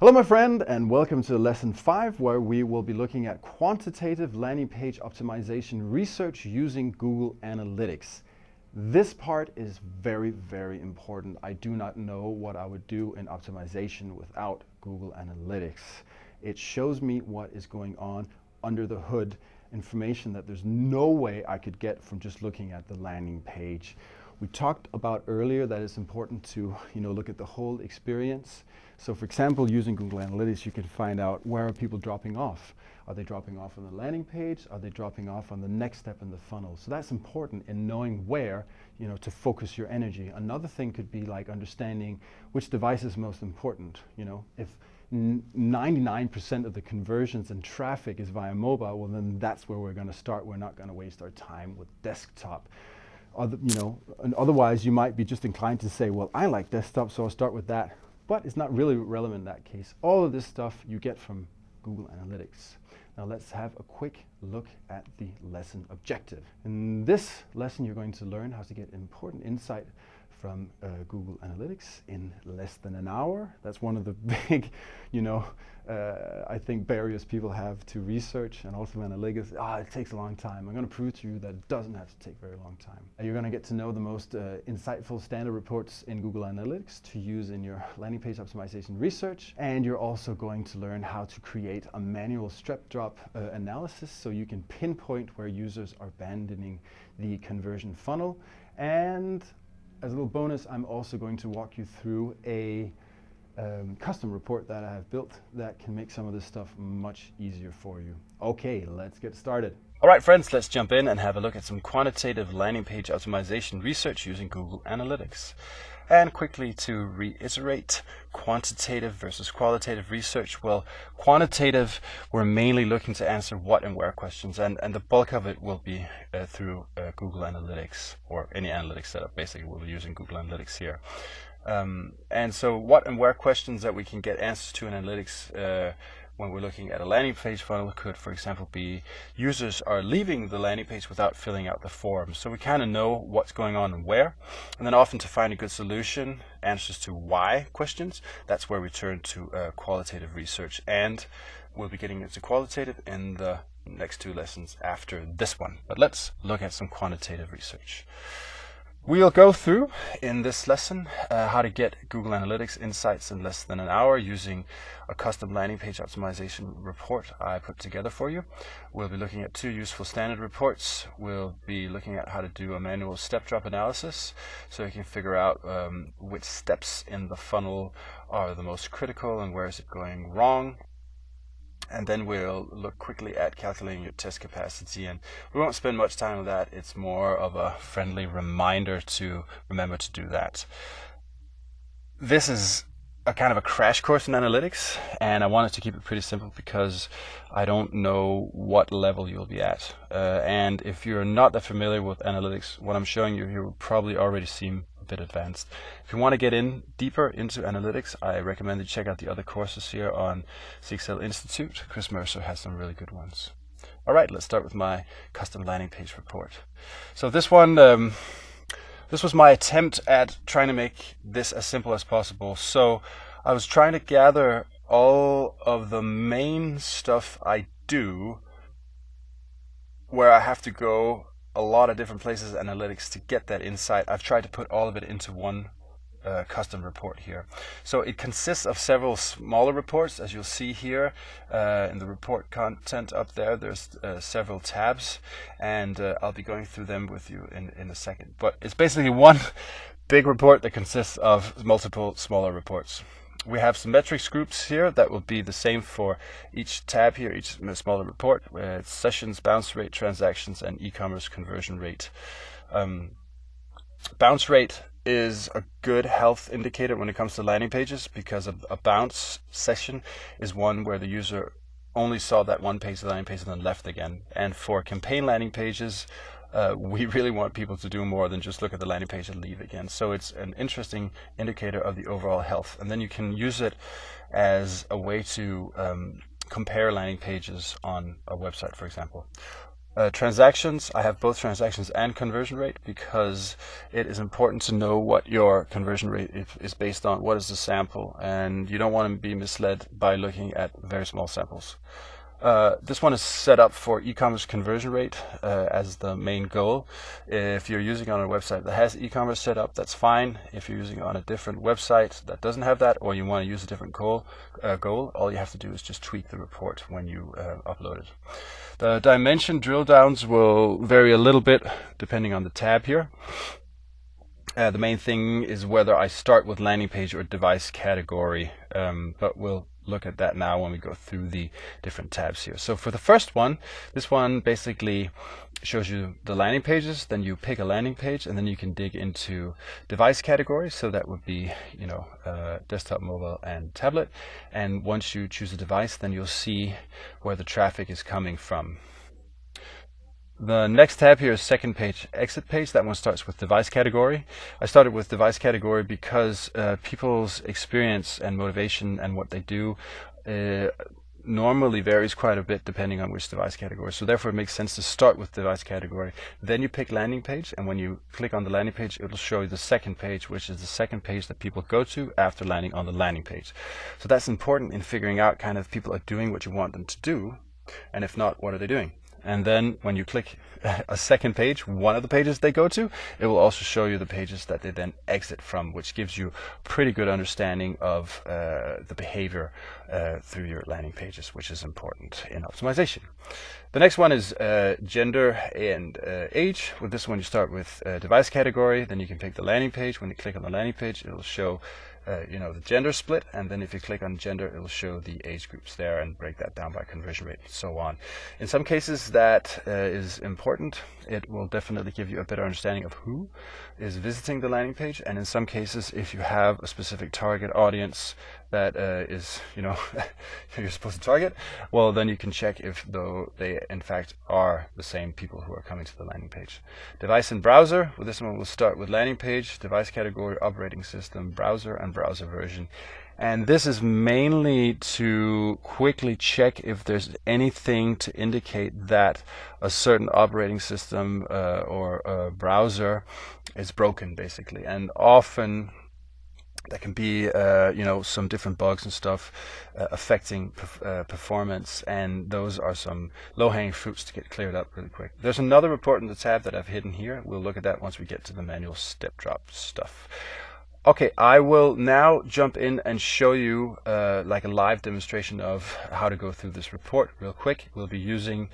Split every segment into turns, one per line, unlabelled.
Hello my friend, and welcome to lesson 5, where we will be looking at quantitative landing page optimization research using Google Analytics. This part is very, very important. I do not know what I would do in optimization without Google Analytics. It shows me what is going on under the hood, information that there's no way I could get from just looking at the landing page. We talked about earlier that it's important to look at the whole experience. So for example, using Google Analytics, you can find out where are people dropping off. Are they dropping off on the landing page? Are they dropping off on the next step in the funnel? So that's important in knowing where to focus your energy. Another thing could be like understanding which device is most important. If 99% of the conversions and traffic is via mobile, well then that's where we're going to start. We're not going to waste our time with desktop. And otherwise you might be just inclined to say, well, I like desktop, so I'll start with that. But it's not really relevant in that case. All of this stuff you get from Google Analytics. Now let's have a quick look at the lesson objective. In this lesson, you're going to learn how to get important insight from Google Analytics in less than an hour. That's one of the big, I think barriers people have to research and also analytics. It takes a long time. I'm going to prove to you that it doesn't have to take very long time. You're going to get to know the most insightful standard reports in Google Analytics to use in your landing page optimization research. And you're also going to learn how to create a manual step drop analysis so you can pinpoint where users are abandoning the conversion funnel. And as a little bonus, I'm also going to walk you through a custom report that I have built that can make some of this stuff much easier for you. Okay, let's get started. All right, friends, let's jump in and have a look at some quantitative landing page optimization research using Google Analytics. And quickly to reiterate, quantitative versus qualitative research. Well, quantitative, we're mainly looking to answer what and where questions, and the bulk of it will be through Google Analytics, or any analytics setup. Basically, we'll be using Google Analytics here. And so what and where questions that we can get answers to in analytics when we're looking at a landing page funnel could, for example, be users are leaving the landing page without filling out the form. So we kind of know what's going on and where. And then often to find a good solution, answers to why questions, that's where we turn to qualitative research. And we'll be getting into qualitative in the next 2 lessons after this one. But let's look at some quantitative research. We'll go through in this lesson how to get Google Analytics insights in less than an hour using a custom landing page optimization report I put together for you. We'll be looking at 2 useful standard reports. We'll be looking at how to do a manual step drop analysis so you can figure out which steps in the funnel are the most critical and where is it going wrong. And then we'll look quickly at calculating your test capacity, and we won't spend much time on that. It's more of a friendly reminder to remember to do that. This is a kind of a crash course in analytics, and I wanted to keep it pretty simple because I don't know what level you'll be at. And if you're not that familiar with analytics, what I'm showing you here will probably already seem a bit advanced. If you want to get in deeper into analytics, I recommend you check out the other courses here on CXL Institute. Chris Mercer has some really good ones. All right, let's start with my custom landing page report. So this one, this was my attempt at trying to make this as simple as possible. So I was trying to gather all of the main stuff I do where I have to go a lot of different places in analytics to get that insight. I've tried to put all of it into one custom report here. So it consists of several smaller reports, as you'll see here in the report content up there. There's several tabs, and I'll be going through them with you in a second. But it's basically one big report that consists of multiple smaller reports. We have some metrics groups here that will be the same for each tab here, each smaller report, where it's sessions, bounce rate, transactions, and e-commerce conversion rate. Bounce rate is a good health indicator when it comes to landing pages, because a bounce session is one where the user only saw that one page of the landing page and then left again. And for campaign landing pages, we really want people to do more than just look at the landing page and leave again. So it's an interesting indicator of the overall health. And then you can use it as a way to compare landing pages on a website, for example. Transactions, I have both transactions and conversion rate because it is important to know what your conversion rate is based on, what is the sample, and you don't want to be misled by looking at very small samples. This one is set up for e-commerce conversion rate as the main goal. If you're using on a website that has e-commerce set up, that's fine. If you're using on a different website that doesn't have that, or you want to use a different goal, all you have to do is just tweak the report when you upload it. The dimension drill downs will vary a little bit depending on the tab here. The main thing is whether I start with landing page or device category, but we'll look at that now when we go through the different tabs here. So for the first one, this one basically shows you the landing pages, then you pick a landing page, and then you can dig into device category. So that would be, desktop, mobile, and tablet. And once you choose a device, then you'll see where the traffic is coming from. The next tab here is second page, exit page. That one starts with device category. I started with device category because people's experience and motivation and what they do normally varies quite a bit depending on which device category. So therefore it makes sense to start with device category. Then you pick landing page, and when you click on the landing page, it will show you the second page, which is the second page that people go to after landing on the landing page. So that's important in figuring out kind of people are doing what you want them to do, and if not, what are they doing? And then when you click a second page, one of the pages they go to, it will also show you the pages that they then exit from, which gives you pretty good understanding of the behavior through your landing pages, which is important in optimization. The next one is gender and age. With this one, you start with device category, then you can pick the landing page. When you click on the landing page, it will show the gender split, and then if you click on gender, it will show the age groups there and break that down by conversion rate and so on. In some cases that is important. It will definitely give you a better understanding of who is visiting the landing page, and in some cases, if you have a specific target audience that is you're supposed to target, well, then you can check if they in fact are the same people who are coming to the landing page. Device and browser. Well, this one will start with landing page, device category, operating system, browser, and browser version. And this is mainly to quickly check if there's anything to indicate that a certain operating system or a browser is broken, basically. And often there can be some different bugs and stuff affecting performance, and those are some low-hanging fruits to get cleared up really quick. There's another report in the tab that I've hidden here. We'll look at that once we get to the manual step drop stuff. Okay, I will now jump in and show you like a live demonstration of how to go through this report real quick. We'll be using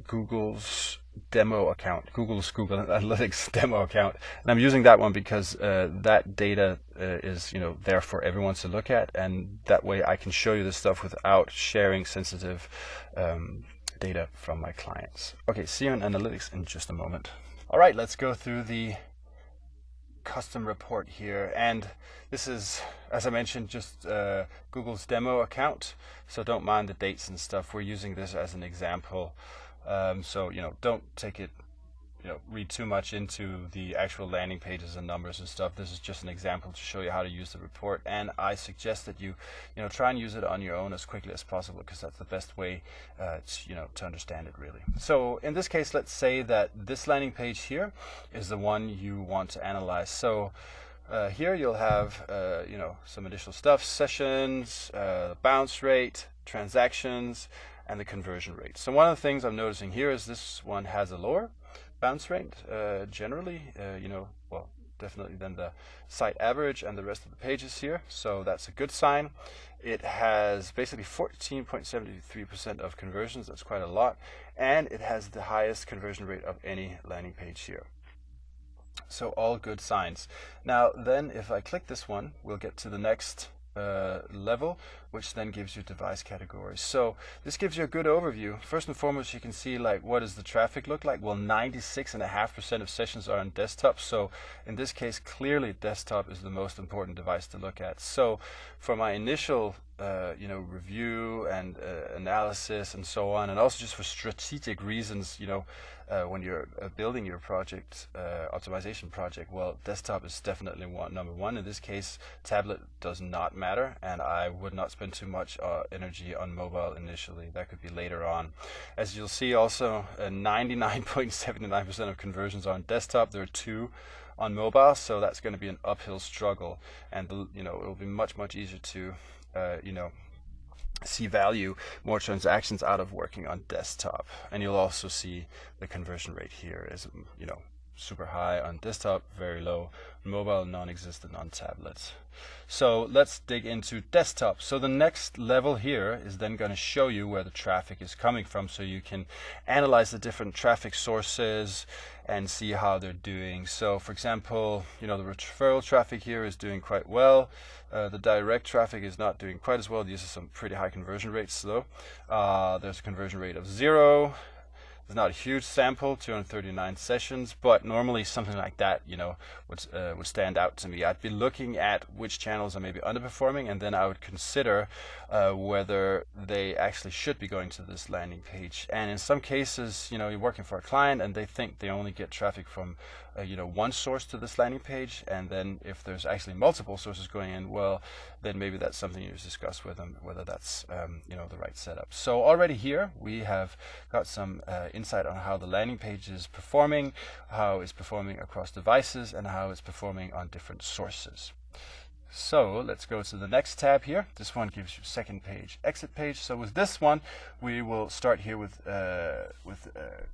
Google's demo account, Google's Google Analytics demo account, and I'm using that one because that data is there for everyone to look at, and that way I can show you this stuff without sharing sensitive data from my clients. Okay, see you on Analytics in just a moment. All right, let's go through the custom report here, and this is, as I mentioned, just Google's demo account, so don't mind the dates and stuff. We're using this as an example, so don't take it, read too much into the actual landing pages and numbers and stuff. This is just an example to show you how to use the report, and I suggest that you try and use it on your own as quickly as possible, because that's the best way to understand it really. So in this case, let's say that this landing page here is the one you want to analyze. So here you'll have some additional stuff: sessions, bounce rate, transactions, and the conversion rate. So one of the things I'm noticing here is this one has a lower bounce rate generally, definitely than the site average and the rest of the pages here. So that's a good sign. It has basically 14.73% of conversions. That's quite a lot. And it has the highest conversion rate of any landing page here. So all good signs. Now then, if I click this one, we'll get to the next level, which then gives you device categories. So this gives you a good overview. First and foremost, you can see what does the traffic look like. Well, 96.5% of sessions are on desktop. So in this case, clearly desktop is the most important device to look at. So for my initial review and analysis and so on, and also just for strategic reasons, when you're building your project, optimization project, well, desktop is definitely number one. In this case, tablet does not matter, and I would not spend too much energy on mobile initially. That could be later on. As you'll see also, 99.79% of conversions are on desktop. There are 2 on mobile, so that's going to be an uphill struggle, and it'll be much easier to see value, more transactions out of working on desktop. And you'll also see the conversion rate here is super high on desktop, very low on mobile, non-existent on tablets. So let's dig into desktop. So the next level here is then going to show you where the traffic is coming from, so you can analyze the different traffic sources and see how they're doing. So for example, the referral traffic here is doing quite well. The direct traffic is not doing quite as well. These are some pretty high conversion rates though. There's a conversion rate of 0. It's not a huge sample, 239 sessions, but normally something like that, would stand out to me. I'd be looking at which channels are maybe underperforming, and then I would consider whether they actually should be going to this landing page. And in some cases, you're working for a client and they think they only get traffic from one source to this landing page, and then if there's actually multiple sources going in, well, then maybe that's something you discuss with them, whether that's the right setup. So already here we have got some insight on how the landing page is performing, how it's performing across devices, and how it's performing on different sources. So let's go to the next tab here. This one gives you second page, exit page. So with this one, we will start here with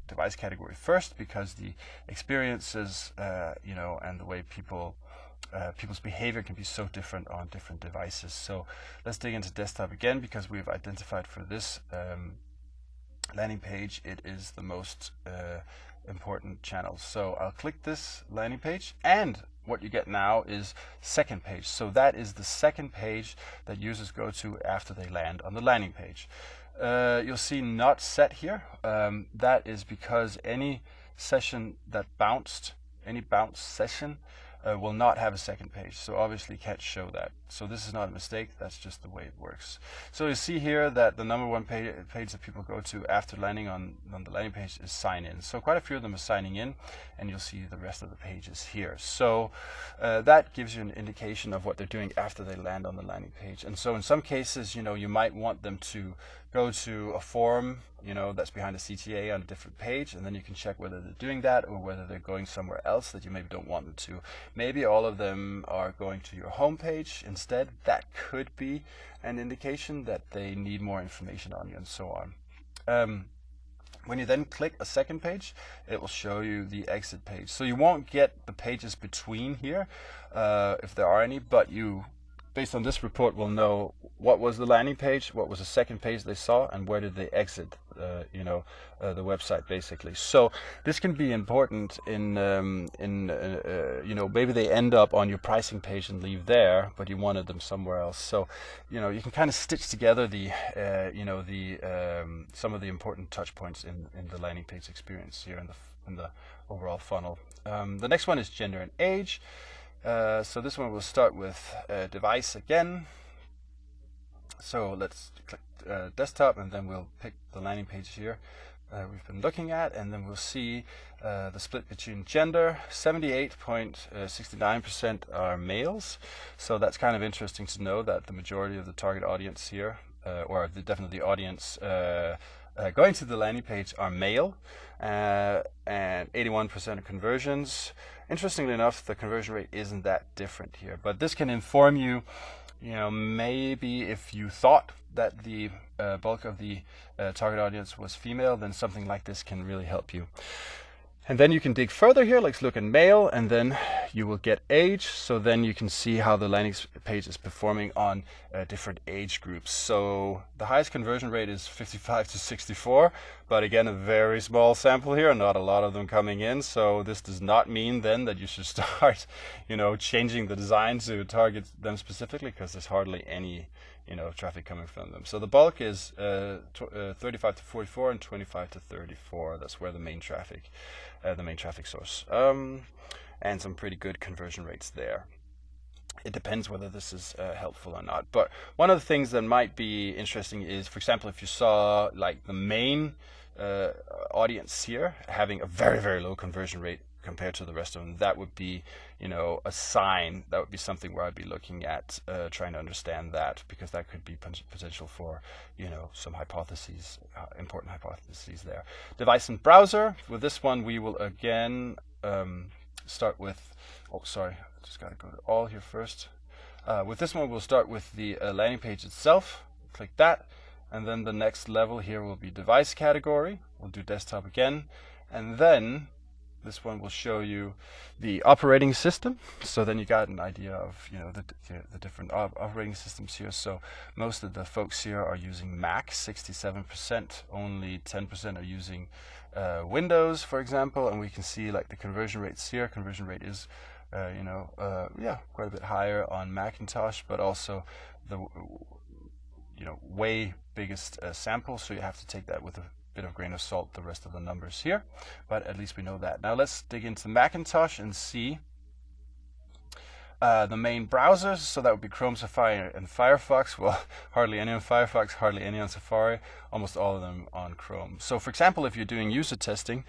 device category first, because the experiences, and the way people's behavior can be so different on different devices. So let's dig into desktop again, because we've identified for this landing page, it is the most important channel. So I'll click this landing page, and what you get now is second page. So that is the second page that users go to after they land on the landing page. You'll see not set here. That is because any session that bounced, any bounce session, will not have a second page, so obviously can't show that. So this is not a mistake, that's just the way it works. So you see here that the number one page that people go to after landing on the landing page is sign in. So quite a few of them are signing in, and you'll see the rest of the pages here. So that gives you an indication of what they're doing after they land on the landing page. And so in some cases, you might want them to go to a forum, that's behind a CTA on a different page, and then you can check whether they're doing that or whether they're going somewhere else that you maybe don't want them to. Maybe all of them are going to your home page instead. That could be an indication that they need more information on you, and so on. When you then click a second page, it will show you the exit page. So you won't get the pages between here, if there are any, but you, based on this report, will know what was the landing page, what was the second page they saw, and where did they exit the website, basically. So this can be important in maybe they end up on your pricing page and leave there, but you wanted them somewhere else. So you can kind of stitch together the some of the important touch points in the landing page experience here in the overall funnel. The next one is gender and age. So this one will start with device again. So let's click desktop, and then we'll pick the landing page here we've been looking at, and then we'll see the split between gender. 78.69% are males. So that's kind of interesting to know that the majority of the target audience here, or definitely the audience going to the landing page, are male, and 81% of conversions. Interestingly enough, the conversion rate isn't that different here, but this can inform you, maybe if you thought that the bulk of the target audience was female, then something like this can really help you. And then you can dig further here, let's look at male, and then you will get age. So then you can see how the landing page is performing on different age groups. So the highest conversion rate is 55 to 64, but again, a very small sample here, not a lot of them coming in. So this does not mean then that you should start, changing the design to target them specifically, because there's hardly any traffic coming from them. So the bulk is 35 to 44 and 25 to 34. That's where the main traffic source, and some pretty good conversion rates there.
it depends whether this is helpful or not. But one of the things that might be interesting is, for example, if you saw like the main uh, audience here having a very, very low conversion rate compared to the rest of them, that would be, a sign. That would be something where I'd be looking at trying to understand that, because that could be potential for, some hypotheses, important hypotheses there. Device and browser. With this one, we will again start with. Oh, sorry. Just got to go to all here first. With this one, we'll start with the landing page itself. Click that. And then the next level here will be device category. We'll do desktop again. And then this one will show you the operating system. So then you got an idea of the different operating systems here. So most of the folks here are using Mac, 67%. Only 10% are using Windows, for example. And we can see like the conversion rates here. Conversion rate is quite a bit higher on Macintosh, but also the way biggest sample, so you have to take that with a bit of grain of salt, the rest of the numbers here, but at least we know that. Now let's dig into Macintosh and see the main browsers. So that would be Chrome, Safari, and Firefox. Well, hardly any on Firefox, hardly any on Safari, almost all of them on Chrome. So for example, if you're doing user testing,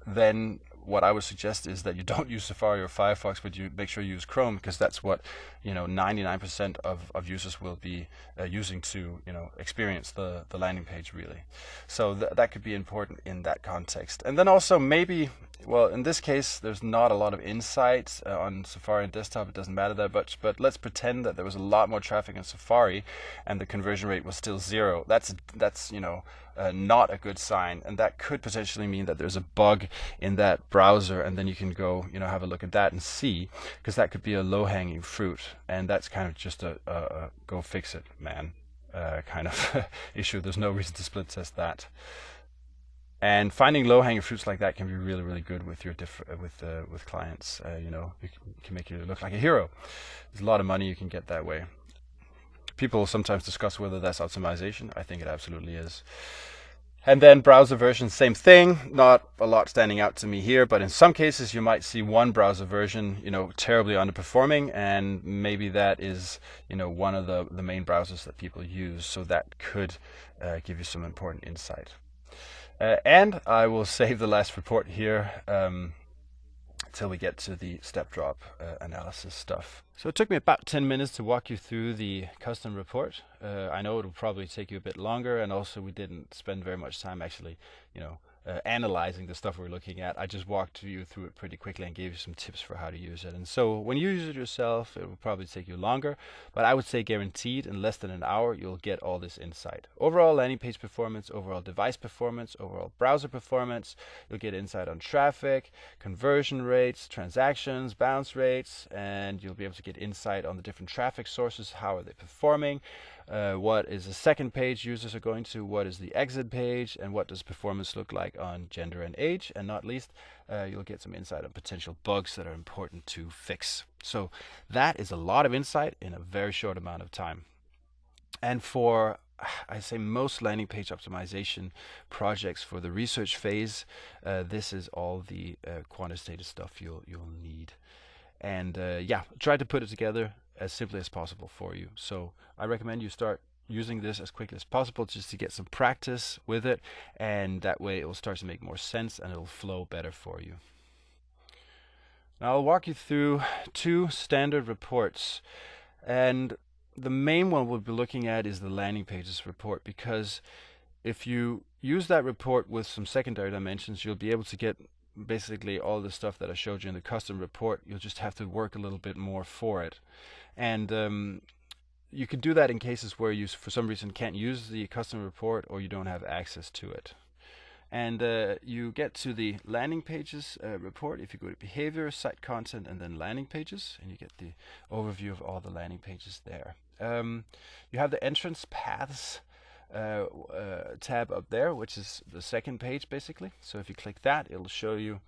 then what I would suggest is that you don't use Safari or Firefox, but you make sure you use Chrome, because that's what 99% of users will be using to experience the landing page, really. So that could be important in that context. And then also maybe, well, in this case, there's not a lot of insight on Safari and desktop. It doesn't matter that much, but let's pretend that there was a lot more traffic on Safari and the conversion rate was still 0. That's not a good sign, and that could potentially mean that there's a bug in that browser, and then you can go have a look at that and see, because that could be a low-hanging fruit, and that's kind of just a go fix it, man, kind of issue. There's no reason to split test that. And finding low-hanging fruits like that can be really, really good with your with clients. It can make you look like a hero. There's a lot of money you can get that way. People sometimes discuss whether that's optimization. I think it absolutely is. And then browser version, same thing. Not a lot standing out to me here, but in some cases you might see one browser version, terribly underperforming, and maybe that is, one of the main browsers that people use. So that could give you some important insight. And I will save the last report here till we get to the step drop analysis stuff. So it took me about 10 minutes to walk you through the custom report. I know it'll probably take you a bit longer, and also we didn't spend very much time actually, analyzing the stuff we're looking at. I just walked you through it pretty quickly and gave you some tips for how to use it. And so when you use it yourself, it will probably take you longer, but I would say guaranteed in less than an hour, you'll get all this insight. Overall landing page performance, overall device performance, overall browser performance. You'll get insight on traffic, conversion rates, transactions, bounce rates, and you'll be able to get insight on the different traffic sources. How are they performing? What is the second page users are going to, what is the exit page, and what does performance look like on gender and age, and not least, you'll get some insight on potential bugs that are important to fix. So that is a lot of insight in a very short amount of time. And for, I say, most landing page optimization projects for the research phase, this is all the quantitative stuff you'll need. And try to put it together as simply as possible for you. So I recommend you start using this as quickly as possible, just to get some practice with it, and that way it will start to make more sense and it'll flow better for you. Now I'll walk you through two standard reports, and the main one we'll be looking at is the landing pages report, because if you use that report with some secondary dimensions, you'll be able to get basically all the stuff that I showed you in the custom report. You'll just have to work a little bit more for it. And you could do that in cases where you, for some reason, can't use the custom report or you don't have access to it. And you get to the landing pages report if you go to behavior, site content, and then landing pages, and you get the overview of all the landing pages there. You have the entrance paths tab up there, which is the second page basically. So if you click that, it'll show you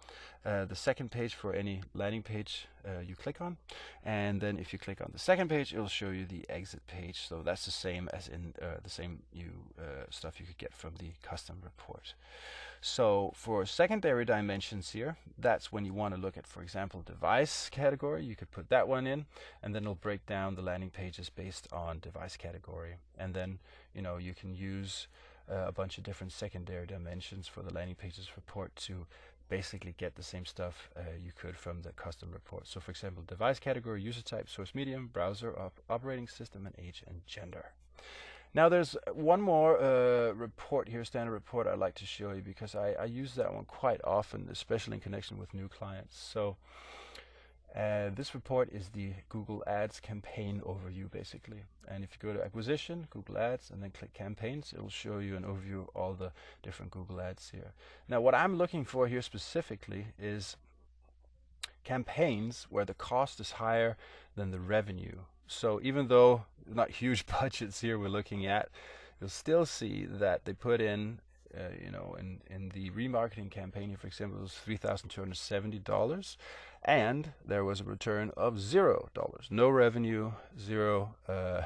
the second page for any landing page you click on, and then if you click on the second page, it'll show you the exit page. So that's the same as in the same stuff you could get from the custom report. So for secondary dimensions here, that's when you want to look at, for example, device category. You could put that one in, and then it'll break down the landing pages based on device category. And then, you know, you can use a bunch of different secondary dimensions for the landing pages report to basically get the same stuff you could from the custom report. So for example, device category, user type, source medium, browser, operating system, and age and gender. Now there's one more report here, standard report, I'd like to show you, because I use that one quite often, especially in connection with new clients. So this report is the Google Ads campaign overview, basically. And if you go to acquisition, Google Ads, and then click campaigns, it will show you an overview of all the different Google Ads here. Now what I'm looking for here specifically is campaigns where the cost is higher than the revenue. So even though not huge budgets here we're looking at, you'll still see that they put in, you know, in the remarketing campaign here, for example, it was $3,270, and there was a return of $0. No revenue, zero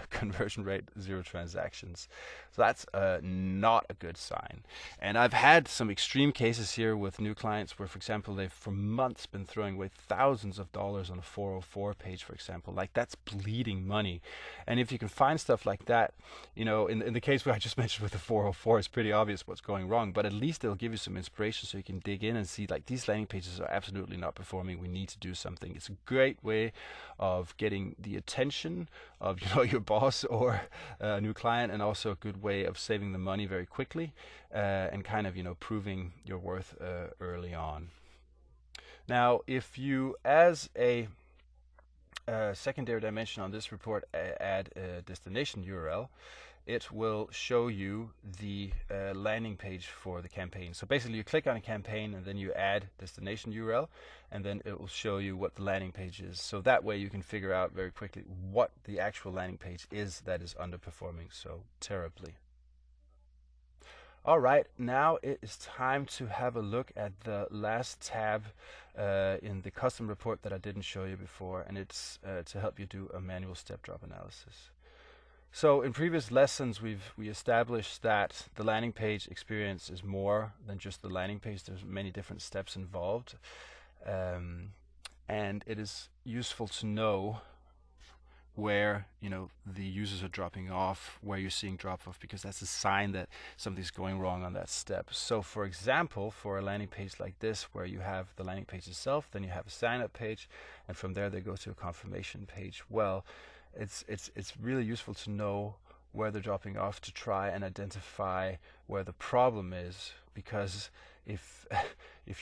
conversion rate, zero transactions. So that's not a good sign. And I've had some extreme cases here with new clients where, for example, they've for months been throwing away thousands of dollars on a 404 page, for example. Like, that's bleeding money. And if you can find stuff like that, you know, in the case where I just mentioned with the 404, it's pretty obvious what's going wrong, but at least it'll give you some inspiration so you can dig in and see, like, these landing pages are absolutely not performing. We need to do something. It's a great way of getting the attention of, you know, your boss or a new client, and also a good way of saving the money very quickly and kind of, you know, proving your worth early on. Now, if you, as a secondary dimension on this report, add a destination URL, it will show you the landing page for the campaign. So basically you click on a campaign and then you add destination URL, and then it will show you what the landing page is. So that way you can figure out very quickly what the actual landing page is that is underperforming so terribly. All right, now it is time to have a look at the last tab in the custom report that I didn't show you before, and it's to help you do a manual step drop analysis. So in previous lessons, we established that the landing page experience is more than just the landing page. There's many different steps involved, and it is useful to know where, you know, the users are dropping off, where you're seeing drop off, because that's a sign that something's going wrong on that step. So for example, for a landing page like this, where you have the landing page itself, then you have a sign up page, and from there they go to a confirmation page. Well, it's really useful to know where they're dropping off to try and identify where the problem is, because if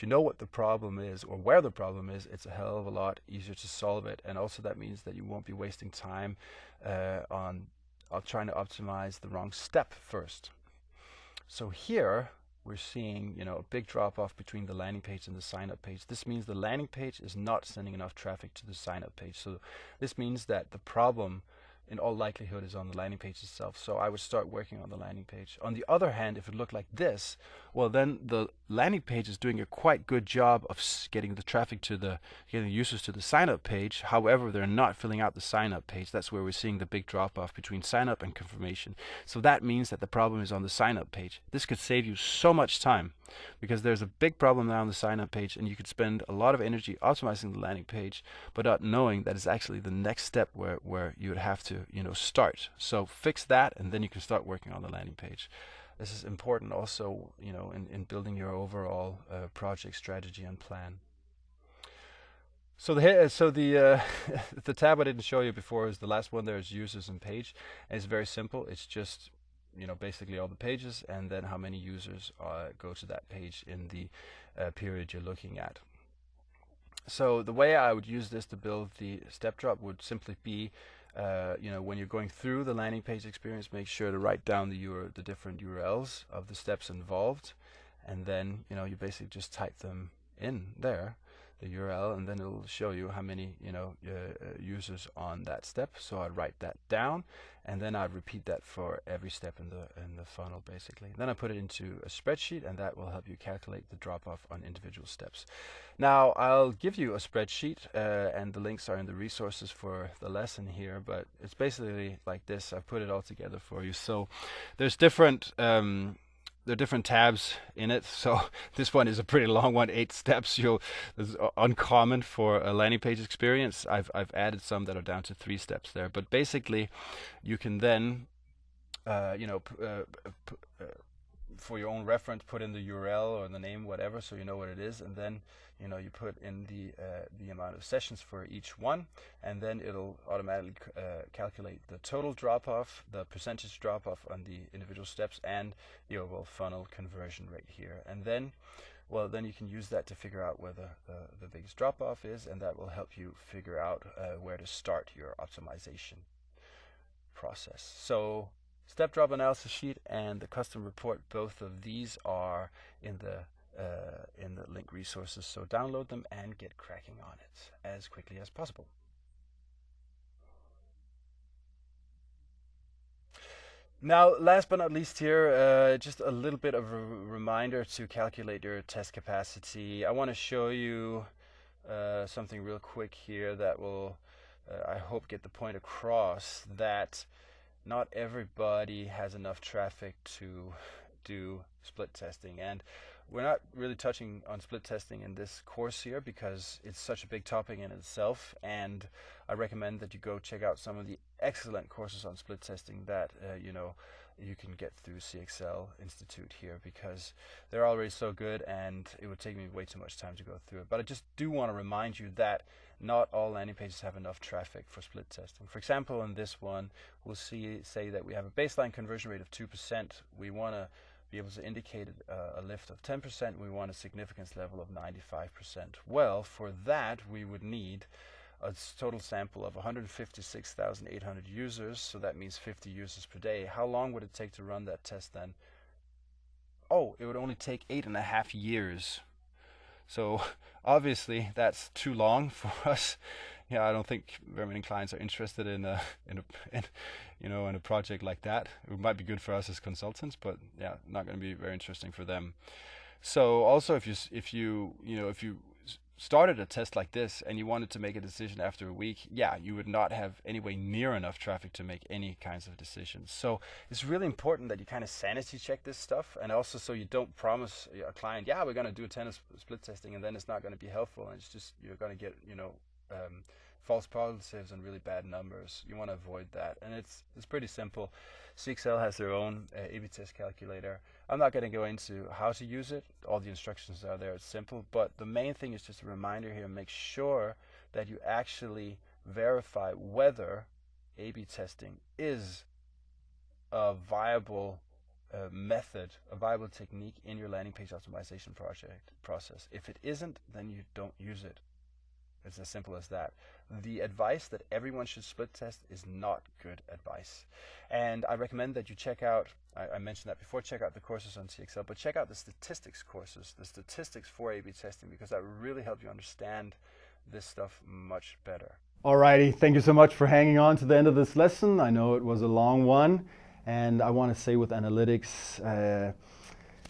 you know what the problem is or where the problem is, it's a hell of a lot easier to solve it. And also that means that you won't be wasting time on trying to optimize the wrong step first. So here we're seeing, you know, a big drop off between the landing page and the sign up page. This means the landing page is not sending enough traffic to the sign up page. So this means that the problem in all likelihood is on the landing page itself. So I would start working on the landing page. On the other hand, if it looked like this, well, then the landing page is doing a quite good job of getting the traffic to getting the users to the sign up page. However, they're not filling out the sign up page. That's where we're seeing the big drop off between sign up and confirmation. So that means that the problem is on the sign up page. This could save you so much time, because there's a big problem now on the sign up page, and you could spend a lot of energy optimizing the landing page, but not knowing that it's actually the next step where you would have to, you know, start. So fix that, and then you can start working on the landing page. This is important also, you know, in building your overall project strategy and plan. So the tab I didn't show you before is the last one. There's users and page, and it's very simple. It's just, you know, basically all the pages, and then how many users go to that page in the period you're looking at. So the way I would use this to build the step drop would simply be, you know, when you're going through the landing page experience, make sure to write down the different URLs of the steps involved, and then, you know, you basically just type them in there. the URL, and then it'll show you how many users on that step. So I'd write that down, and then I'd repeat that for every step in the funnel, basically. Then I put it into a spreadsheet, and that will help you calculate the drop-off on individual steps. Now I'll give you a spreadsheet, and the links are in the resources for the lesson here, but it's basically like this. I've put it all together for you. So there's different there are different tabs in it. So this one is a pretty long one, 8 steps. This is uncommon for a landing page experience. I've added some that are down to 3 steps there. But basically, you can then, for your own reference, put in the URL or the name, whatever, so you know what it is, and then you put in the amount of sessions for each one, and then it'll automatically calculate the total drop-off, the percentage drop-off on the individual steps, and the overall funnel conversion rate here. And then, well, then you can use that to figure out where the biggest drop-off is, and that will help you figure out where to start your optimization process. So step drop analysis sheet and the custom report, both of these are in the link resources, so download them and get cracking on it as quickly as possible. Now, last but not least here, just a little bit of a reminder to calculate your test capacity. I want to show you something real quick here that will, I hope, get the point across that not everybody has enough traffic to do split testing. And we're not really touching on split testing in this course here because it's such a big topic in itself, and I recommend that you go check out some of the excellent courses on split testing that you can get through CXL Institute here, because they're already so good and it would take me way too much time to go through it. But I just do want to remind you that not all landing pages have enough traffic for split testing. For example, in this one, we'll say that we have a baseline conversion rate of 2%. We want to be able to indicate a lift of 10%. We want a significance level of 95%. Well, for that, we would need a total sample of 156,800 users, so that means 50 users per day. How long would it take to run that test then? Oh, it would only take 8.5 years. So obviously that's too long for us. Yeah, I don't think very many clients are interested in a project like that. It might be good for us as consultants, but yeah, not going to be very interesting for them. So also, if you started a test like this and you wanted to make a decision after a week, yeah, you would not have anyway near enough traffic to make any kinds of decisions. So it's really important that you kind of sanity check this stuff, and also so you don't promise a client, yeah, we're going to do a 10 split testing, and then it's not going to be helpful, and it's just you're going to get false positives and really bad numbers. You want to avoid that, and it's pretty simple. CXL has their own A/B test calculator. I'm not going to go into how to use it. All the instructions are there. It's simple, but the main thing is just a reminder here. Make sure that you actually verify whether A/B testing is a viable method, a viable technique in your landing page optimization process. If it isn't, then you don't use it. It's as simple as that. The advice that everyone should split test is not good advice. And I recommend that you check out, I mentioned that before, check out the courses on CXL, but check out the statistics courses, the statistics for A/B testing, because that will really help you understand this stuff much better.
Alrighty, thank you so much for hanging on to the end of this lesson. I know it was a long one, and I want to say with analytics,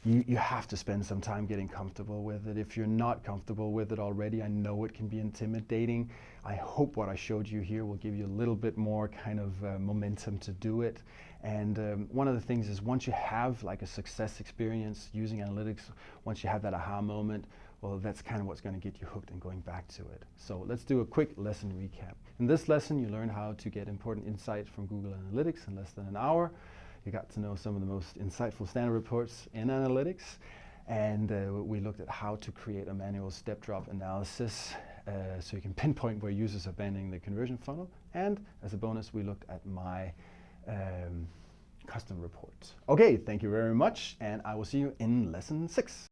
you have to spend some time getting comfortable with it. If you're not comfortable with it already, I know it can be intimidating. I hope what I showed you here will give you a little bit more kind of momentum to do it. And one of the things is, once you have like a success experience using analytics, once you have that aha moment, well, that's kind of what's going to get you hooked and going back to it. So let's do a quick lesson recap. In this lesson, you learned how to get important insights from Google Analytics in less than an hour. You got to know some of the most insightful standard reports in analytics, and we looked at how to create a manual step drop analysis so you can pinpoint where users are abandoning the conversion funnel. And as a bonus, we looked at my custom report. Okay, thank you very much, and I will see you in lesson 6.